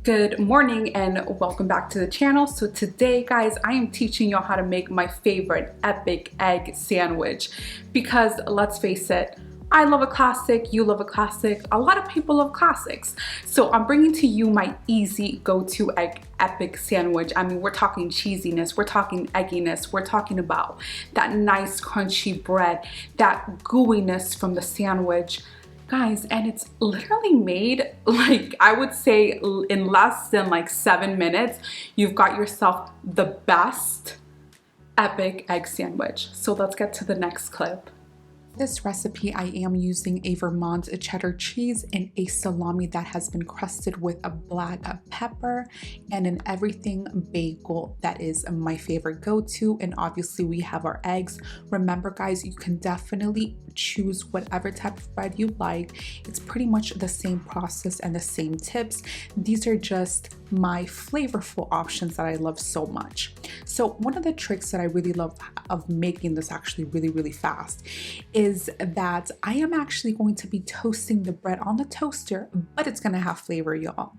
Good morning and welcome back to the channel. So today, guys, I am teaching y'all how to make my favorite epic egg sandwich because let's face it, I love a classic, you love a classic, a lot of people love classics. So I'm bringing to you my easy go-to egg epic sandwich. I mean, we're talking cheesiness, we're talking egginess, we're talking about that nice crunchy bread, that gooiness from the sandwich. Guys, and it's literally made, like, I would say in less than like 7 minutes, you've got yourself the best epic egg sandwich. So let's get to the next clip. This recipe, I am using a Vermont cheddar cheese and a salami that has been crusted with a black pepper and an everything bagel that is my favorite go-to. And obviously we have our eggs. Remember, guys, you can definitely choose whatever type of bread you like. It's pretty much the same process and the same tips. These are just my flavorful options that I love so much. So one of the tricks that I really love of making this actually really fast is that I am actually going to be toasting the bread on the toaster, but it's gonna have flavor, y'all.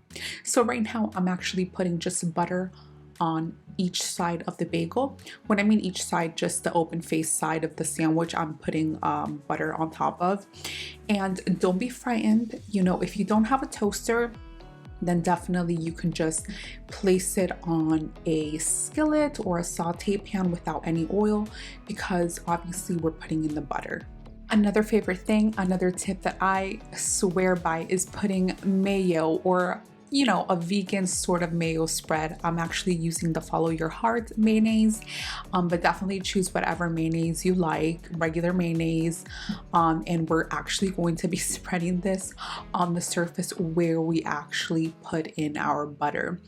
So right now I'm actually putting just butter on each side of the bagel. When I mean each side, just the open face side of the sandwich, I'm putting butter on top of. And don't be frightened, you know, if you don't have a toaster, then definitely you can just place it on a skillet or a saute pan without any oil, because obviously we're putting in the butter. Another favorite thing, another tip that I swear by is putting mayo, or you know, a vegan sort of mayo spread. I'm actually using the Follow Your Heart mayonnaise, but definitely choose whatever mayonnaise you like, regular mayonnaise. And we're actually going to be spreading this on the surface where we actually put in our butter.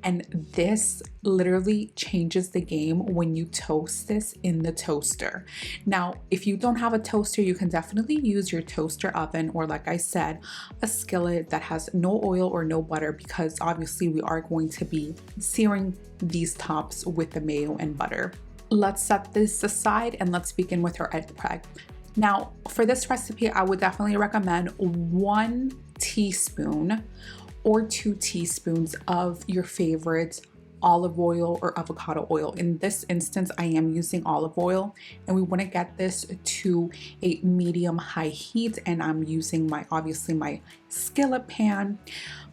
And this literally changes the game when you toast this in the toaster. Now, if you don't have a toaster, you can definitely use your toaster oven, or like I said, a skillet that has no oil or no butter, because obviously we are going to be searing these tops with the mayo and butter. Let's set this aside and let's begin with our egg prep. Now, for this recipe, I would definitely recommend 1 teaspoon or 2 teaspoons of your favorite olive oil or avocado oil. In this instance, I am using olive oil, and we want to get this to a medium high heat, and I'm using obviously my skillet pan,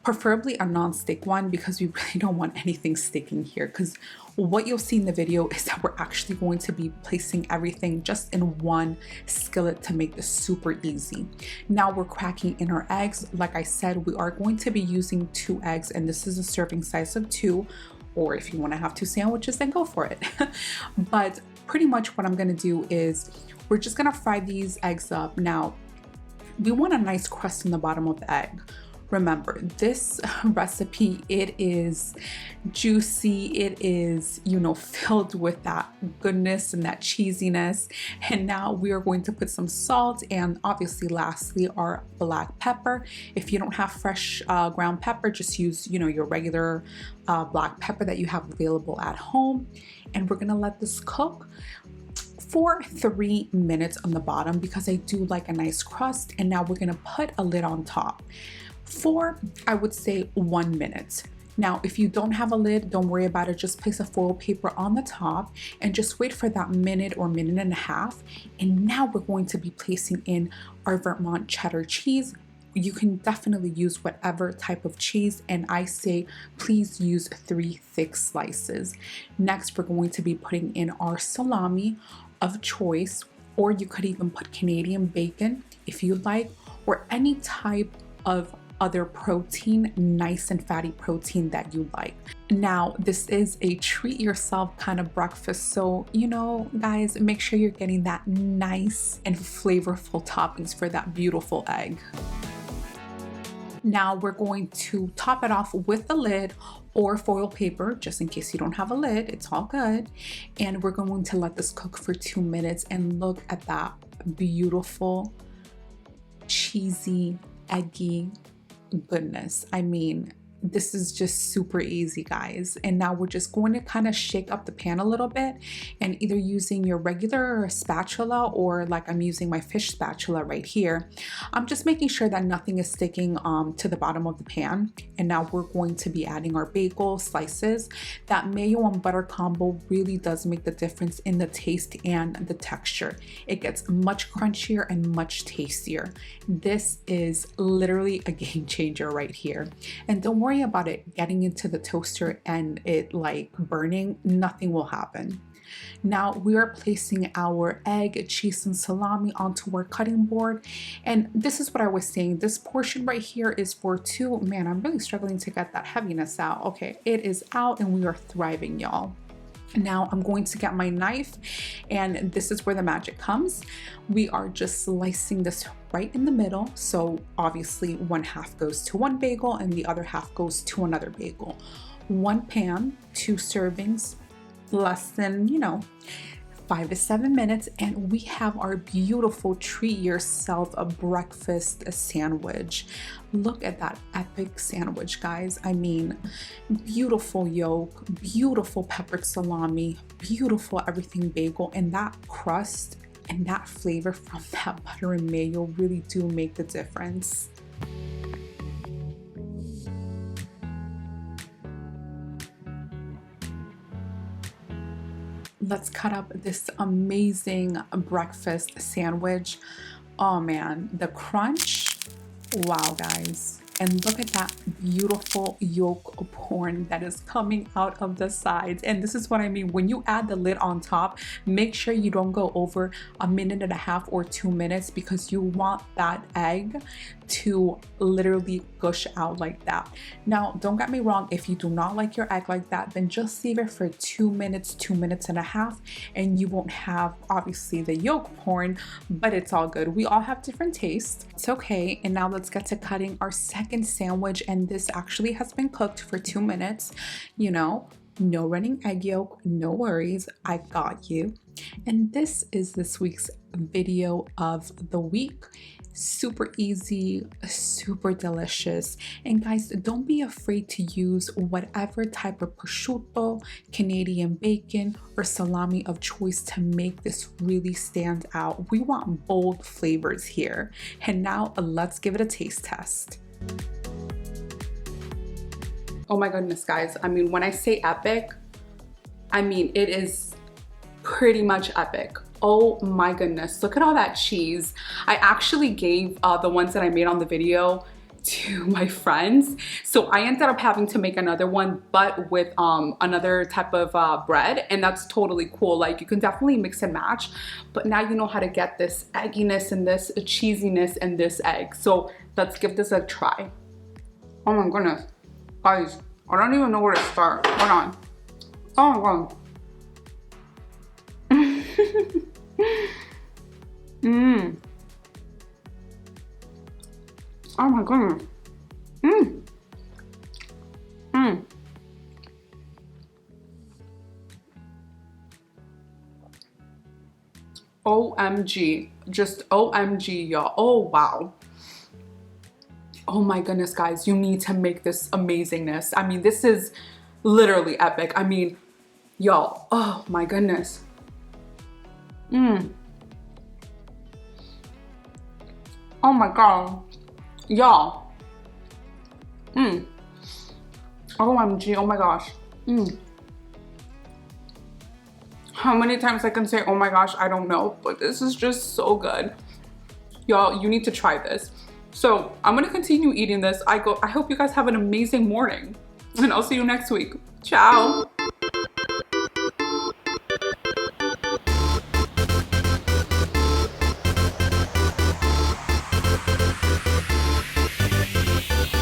preferably a non-stick one, because we really don't want anything sticking here, because what you'll see in the video is that we're actually going to be placing everything just in one skillet to make this super easy. Now we're cracking in our eggs. Like I said, we are going to be using 2 eggs, and this is a serving size of 2, or if you want to have 2 sandwiches, then go for it. But pretty much what I'm going to do is we're just going to fry these eggs up. Now, we want a nice crust in the bottom of the egg. Remember, this recipe, it is juicy, it is, you know, filled with that goodness and that cheesiness. And now we are going to put some salt, and obviously lastly our black pepper. If you don't have fresh ground pepper, just use, you know, your regular black pepper that you have available at home. And we're gonna let this cook for 3 minutes on the bottom, because I do like a nice crust. And now we're gonna put a lid on top for, I would say, 1 minute. Now, if you don't have a lid, don't worry about it. Just place a foil paper on the top and just wait for that minute or minute and a half. And now we're going to be placing in our Vermont cheddar cheese. You can definitely use whatever type of cheese, and I say please use 3 thick slices. Next, we're going to be putting in our salami of choice, or you could even put Canadian bacon if you like, or any type of other protein, nice and fatty protein that you like. Now, this is a treat yourself kind of breakfast, so you know, guys, make sure you're getting that nice and flavorful toppings for that beautiful egg. Now we're going to top it off with a lid or foil paper, just in case you don't have a lid, it's all good. And we're going to let this cook for 2 minutes, and look at that beautiful, cheesy, eggy goodness. I mean, This is just super easy, guys. And now we're just going to kind of shake up the pan a little bit, and either using your regular spatula, or like I'm using my fish spatula right here, I'm just making sure that nothing is sticking to the bottom of the pan. And now we're going to be adding our bagel slices. That mayo and butter combo really does make the difference in the taste and the texture. It gets much crunchier and much tastier. This is literally a game changer right here. And don't worry about it getting into the toaster and it like burning. Nothing will happen. Now we are placing our egg, cheese, and salami onto our cutting board. And this is what I was saying. This portion right here is for two. Man, I'm really struggling to get that heaviness out. Okay, it is out and we are thriving, y'all. Now I'm going to get my knife, and this is where the magic comes. We are just slicing this right in the middle. So obviously one half goes to one bagel and the other half goes to another bagel. One pan, 2 servings, less than, 5 to 7 minutes, and we have our beautiful treat yourself a breakfast sandwich. Look at that epic sandwich, guys. I mean, beautiful yolk, beautiful peppered salami, beautiful everything bagel, and that crust and that flavor from that butter and mayo really do make the difference. Let's cut up this amazing breakfast sandwich. Oh man, the crunch, wow guys. And look at that beautiful yolk porn that is coming out of the sides. And this is what I mean. When you add the lid on top, make sure you don't go over 1.5 minutes or 2 minutes, because you want that egg to literally gush out like that. Now, don't get me wrong. If you do not like your egg like that, then just leave it for 2 minutes, 2.5 minutes, and you won't have obviously the yolk porn, but it's all good. We all have different tastes. It's okay. And now let's get to cutting our second sandwich, and this actually has been cooked for 2 minutes. No running egg yolk, no worries, I got you. And this is this week's video of the week. Super easy, super delicious. And guys, don't be afraid to use whatever type of prosciutto, Canadian bacon, or salami of choice to make this really stand out. We want bold flavors here. And now let's give it a taste test. Oh my goodness, guys. I mean, when I say epic, I mean, it is pretty much epic. Oh my goodness, look at all that cheese. I actually gave the ones that I made on the video to my friends. So I ended up having to make another one, but with another type of bread, and that's totally cool. Like, you can definitely mix and match, but now you know how to get this egginess and this cheesiness and this egg. So let's give this a try. Oh my goodness. Guys, I don't even know where to start. Hold on. Oh my god. Oh my goodness. OMG. Just OMG, y'all. Oh wow. Oh my goodness, guys, you need to make this amazingness. I mean, this is literally epic. I mean, y'all, oh my goodness. Oh my god, y'all. OMG, oh my gosh. How many times I can say oh my gosh, I don't know, but this is just so good. Y'all, you need to try this. So I'm gonna continue eating this. I hope you guys have an amazing morning, and I'll see you next week. Ciao.